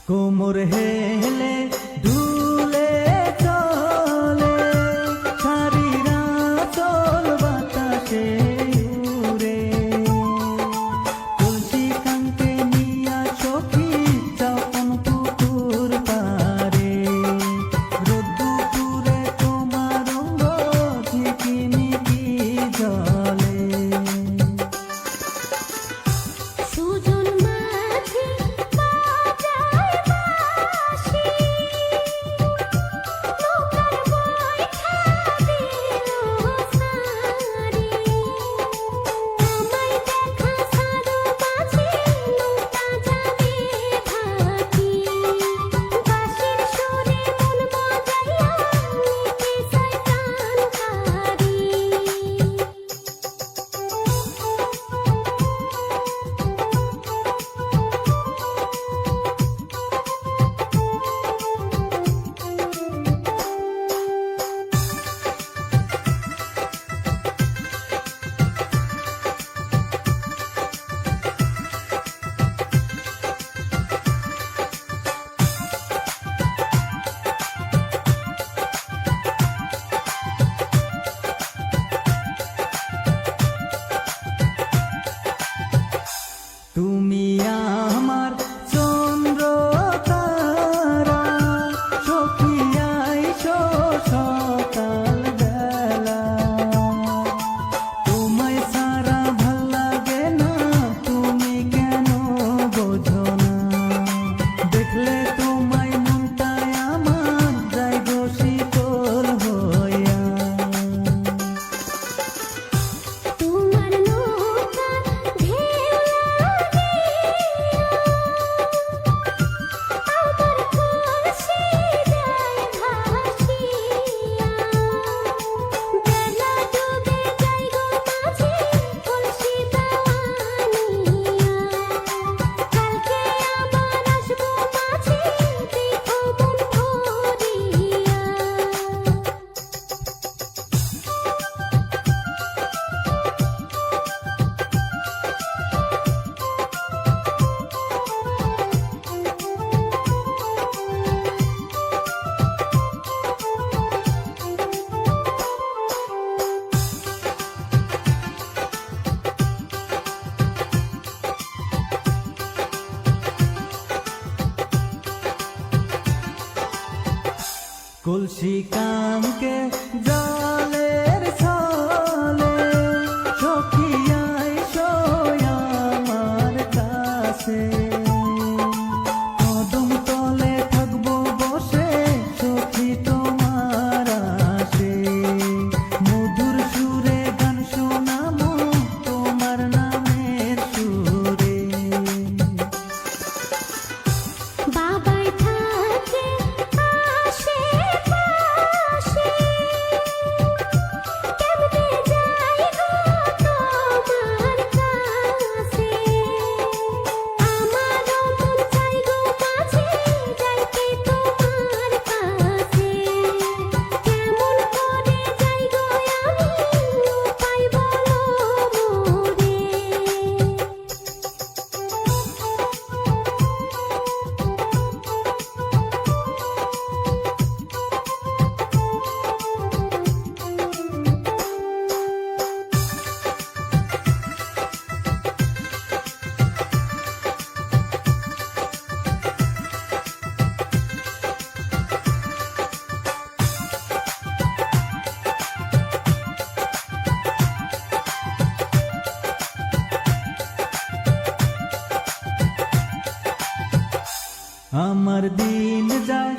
কোমর হেলে দুলে চলে সারিরা চল বাতাসে উড়ে তুলসী কান্তে নিয়া সখী যখন পুকুর পারে রোদ্দুপুরে তোমার অঙ্গ ঝিকিমিকি জলে সুজন মাঝি বাজায় বাঁশি নৌকার বৈঠা দিল সারি আমায় দেখা সারো মাঝি নৌকা যাবে ভাটি বাঁশির সুরে মন মজাইয়া নিতে চায় প্রাণকারী তুমি আমার চন্দ্র তারা সখী আইসো সকাল বেলা তোমায় সারা ভাল লাগে না তুমি কেন বোঝো না দেখলে তোমায় মনটায় আমার যায় গো শীতল হইয়া তোমার নৌকা ঢেউ আমার কলসি যায় ভাসিয়া বেলা ডুবে যায় গো মাঝি কলসি দাওয়ানিয়া কালকে আবার আসবো মাঝি দেখো মন ভরিয়া কলসি কামকে জলের ছলে সখী আইসো আমার কাছে কদম তলে থাকবো বসে সখী তোমার আসে মধুর সুরে গান শোনামো তোমার নামের সুরে বাবাই থাকে আশেপাশে কেমনে যাই গো তোমার কাছে আমারও মন চাই গো মাঝি যাইতে তোমার কাছে কেমন করে যাই গো আমি উপায় বলো মোরে আমার দিন যায়